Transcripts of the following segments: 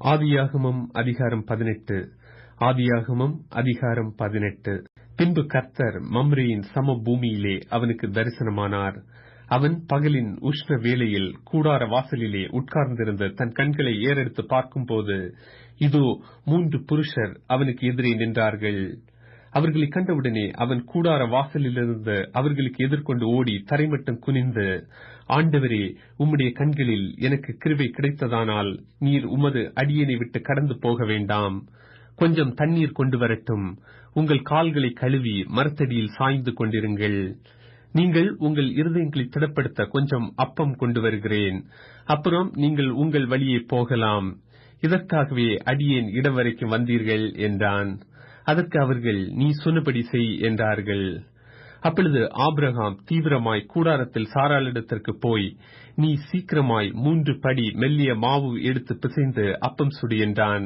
ஆதியாகமம் அதிகாரம் 18. ஆதியாகமம் அதிகாரம் 18. பின்பு கர்த்தர் மம்ரேயின் சமபூமியிலே அவனுக்கு தரிசனமானார். அவன் பகலின் உஷ்ண வேளையில் கூடார வாசலிலே உட்கார்ந்திருந்த தன் கண்களை ஏறெடுத்து பார்க்கும்போது, இதோ 3 புருஷர் அவனுக்கு எதிரே நின்றார்கள். அவர்களை கண்டவுடனே அவன் கூடார வாசலிலிருந்து அவர்களுக்கு எதிர்கொண்டு ஓடி தரைமட்டம் குனிந்து, ஆண்டவரே, உம்முடைய கண்களில் எனக்கு கிருபை கிடைத்ததானால் நீர் உமது அடியேனை விட்டு கடந்து போக வேண்டாம். கொஞ்சம் தண்ணீர் கொண்டு வரட்டும். உங்கள் கால்களை கழுவி மரத்தடியில் சாய்ந்து கொண்டிருங்கள். நீங்கள் உங்கள் இருதயங்களை திடப்படுத்த கொஞ்சம் அப்பம் கொண்டு வருகிறேன். அப்புறம் நீங்கள் உங்கள் வழியே போகலாம். இதற்காகவே அடியேன் இடம் வரைக்கும் வந்தீர்கள் என்றான். அதற்கு அவர்கள், நீ சொன்னபடி செய் என்றார்கள். அப்பொழுது ஆபிரகாம் தீவிரமாய் கூடாரத்தில் சாராளிடத்திற்கு போய், நீ சீக்கிரமாய் 3 படி மெல்லிய மாவு எடுத்து பிசைந்து அப்பம் சுடு என்றான்.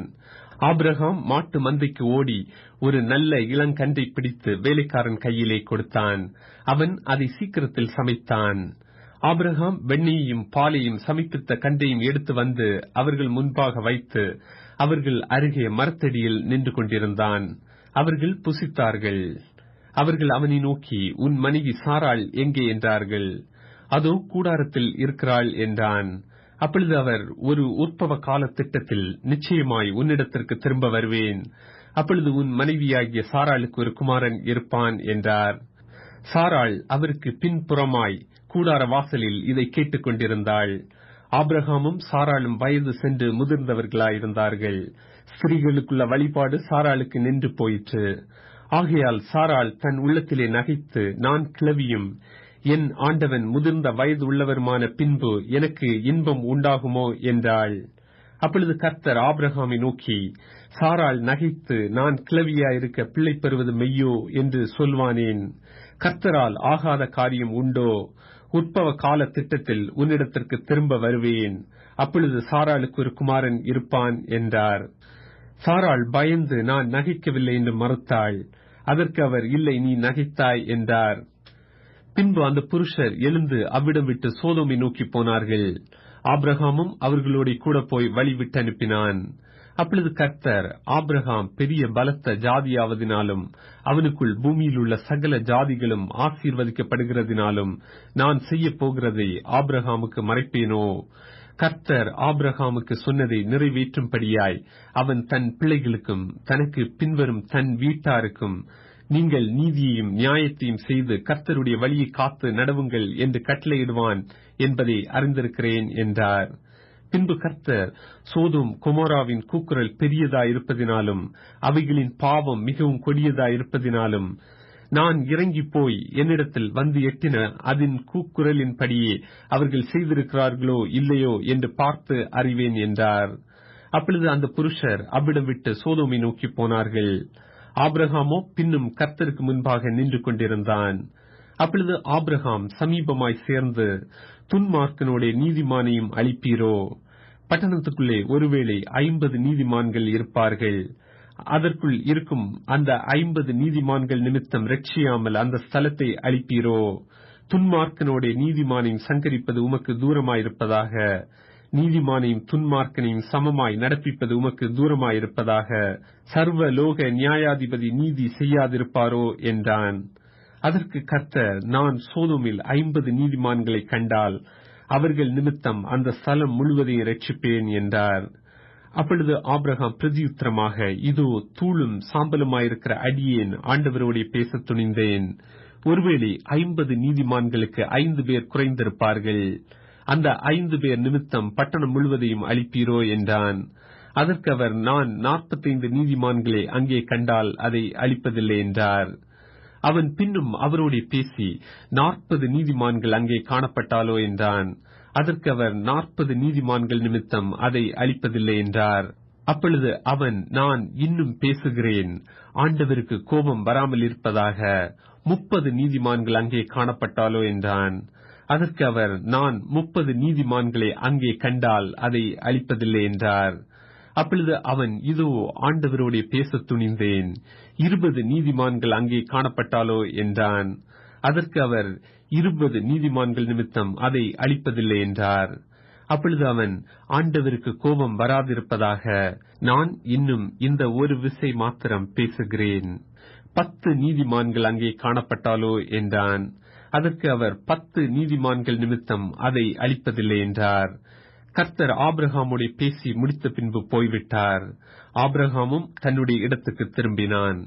ஆபிரகாம் மாட்டு மந்தைக்கு ஓடி ஒரு நல்ல இளங்கன்றை பிடித்து வேலைக்காரன் கையிலே கொடுத்தான். அவன் அதை சீக்கிரத்தில் சமைத்தான். ஆபிரகாம் வெண்ணெயையும் பாலையும் சமைப்பித்த கன்றையும் எடுத்து வந்து அவர்கள் முன்பாக வைத்து அவர்கள் அருகே மரத்தடியில் நின்று கொண்டிருந்தான். அவர்கள் புசித்தார்கள். அவர்கள் அவனை நோக்கி, உன் மனைவி சாராள் எங்கே என்றார்கள். அதோ கூடாரத்தில் இருக்கிறாள் என்றான். அப்பொழுது அவர், ஒரு உற்பவ கால திட்டத்தில் நிச்சயமாய் உன்னிடத்திற்கு திரும்ப வருவேன். அப்பொழுது உன் மனைவியாகிய சாராளுக்கு ஒரு குமாரன் இருப்பான் என்றார். சாராள் அவருக்கு பின்புறமாய் கூடார வாசலில் இதை கேட்டுக் கொண்டிருந்தாள். ஆபிரகாமும் சாராளும் வயது சென்று முதிர்ந்தவர்களாயிருந்தார்கள். ஸ்திரீகளுக்குள்ள வழிபாடு சாராளுக்கு நின்று போயிற்று. ஆகையால் சாராள் தன் உள்ளத்திலே நகைத்து, நான் கிழவியும் என் ஆண்டவன் முதிர்ந்த வயது உள்ளவருமான பின்பு எனக்கு இன்பம் உண்டாகுமோ என்றாள். அப்பொழுது கர்த்தர் ஆபிரகாமை நோக்கி, சாராள் நகைத்து நான் கிழவியாயிருக்க பிள்ளை பெறுவது மெய்யோ என்று சொல்வானேன்? கர்த்தரால் ஆகாத காரியம் உண்டோ? உற்பவ கால திட்டத்தில் உன்னிடத்திற்கு திரும்ப வருவேன். அப்பொழுது சாராளுக்கு ஒரு குமாரன் இருப்பான் என்றார். சாராள் பயந்து, நான் நகைக்கவில்லை என்று மறுத்தாள். அதற்கு அவர், இல்லை, நீ நகைத்தாய் என்றார். பின்பு அந்த புருஷர் எழுந்து அவ்விடம் விட்டு சோதோமை நோக்கி போனார்கள். ஆபிரகாமும் அவர்களோட கூட போய் வழி விட்டு அனுப்பினான். அப்பொழுது கர்த்தர், ஆபிரகாம் பெரிய பலத்த ஜாதியாவதினாலும் அவனுக்குள் பூமியில் உள்ள சகல ஜாதிகளும் ஆசீர்வதிக்கப்படுகிறதினாலும் நான் செய்ய போகிறதை ஆபிரகாமுக்கு மறைப்பேனோ? கர்த்தர் ஆபிரகாமுக்கு சொன்னதை நிறைவேற்றும்படியாய் அவன் தன் பிள்ளைகளுக்கும் தனக்கு பின்வரும் தன் வீட்டாருக்கும், நீங்கள் நீதியையும் நியாயத்தையும் செய்து கர்த்தருடைய வழியை காத்து நடவுங்கள் என்று கட்டளையிடுவான் என்பதை அறிந்திருக்கிறேன் என்றார். பின்பு கர்த்தர், சோதோம் கொமோராவின் கூக்குரல் பெரியதாயிருப்பதினாலும் அவைகளின் பாவம் மிகவும் கொடியதாயிருப்பதினாலும் நான் இறங்கி போய் என்னிடத்தில் வந்து எட்டின அதன் கூக்குரலின்படியே அவர்கள் செய்திருக்கிறார்களோ இல்லையோ என்று பார்த்து அறிவேன் என்றார். அப்பொழுது அந்த புருஷர் அவ்விடம் விட்டு சோதோமை நோக்கி போனார்கள். ஆபிரகாமோ பின்னும் கர்த்தருக்கு முன்பாக நின்று கொண்டிருந்தான். அப்பொழுது ஆபிரகாம் சமீபமாய் சேர்ந்து, துன்மார்க்கனோட நீதிமானையும் அழிப்பீரோ? பட்டணத்துக்குள்ளே ஒருவேளை 50 நீதிமான்கள் இருப்பார்கள். அதற்குள் இருக்கும் அந்த 50 நீதிமான்கள் நிமித்தம் ரட்சியாமல் அந்த ஸ்தலத்தை அழிப்பீரோ? துன்மார்க்கனோட நீதிமானையும் சங்கரிப்பது உமக்கு தூரமாயிருப்பதாக. நீதிமானையும் துன்மார்க்கனையும் சமமாய் நடப்பிப்பது உமக்கு தூரமாயிருப்பதாக. சர்வலோக நியாயாதிபதி நீதி செய்யாதிருப்பாரோ என்றான். அதற்கு கர்த்தர், நான் சோதோமில் 50 நீதிமான்களை கண்டால் அவர்கள் நிமித்தம் அந்த ஸ்தலம் முழுவதையும் ரட்சிப்பேன் என்றார். அப்பொழுது ஆபிரகாம் பிரதியுத்தரமாக, இதோ தூளும் சாம்பலுமாயிருக்கிற அடியேன் ஆண்டவரோட பேசத் துணிந்தேன். ஒருவேளை 50 நீதிமான்களுக்கு 5 பேர் குறைந்திருப்பார்கள். அந்த 5 பேர் நிமித்தம் பட்டணம் முழுவதையும் அழிப்பீரோ என்றான். அதற்கு அவர், நான் 45 நீதிமான்களை அங்கே கண்டால் அதை அழிப்பதில்லை என்றார். அவன் பின்னும் அவரோட பேசி, 40 நீதிமான்கள் அங்கே காணப்பட்டாலோ என்றான். அதற்கு அவர், 40 நீதிமான்கள் நிமித்தம் அதை அழிப்பதில்லை என்றார். அப்பொழுது அவன், நான் இன்னும் பேசுகிறேன், ஆண்டவருக்கு கோபம் வராமல் இருப்பதாக. 30 நீதிமான்கள் அங்கே காணப்பட்டாலோ என்றான். அதற்கு அவர், நான் 30 நீதிமான்களை அங்கே கண்டால் அதை அழிப்பதில்லை என்றார். அப்பொழுது அவன், இதோ ஆண்டவரோட பேசத் துணிந்தேன், 20 நீதிமான்கள் அங்கே காணப்பட்டாலோ என்றான். அதற்கு அவர், 20 நீதிமான்கள் நிமித்தம் அதை அழிப்பதில்லை என்றார். அப்பொழுது அவன், ஆண்டவருக்கு கோபம் வராதிருப்பதாக, நான் இன்னும் இந்த ஒரு விசை மாத்திரம் பேசுகிறேன். 10 நீதிமான்கள் அங்கே காணப்பட்டாலோ என்றான். அதற்கு அவர், 10 நீதிமான்கள் நிமித்தம் அதை அளிப்பதில்லை என்றார். கர்த்தர் ஆபிரகாமோடு பேசி முடித்த பின்பு போய்விட்டார். ஆபிரகாமும் தன்னுடைய இடத்துக்கு திரும்பினான்.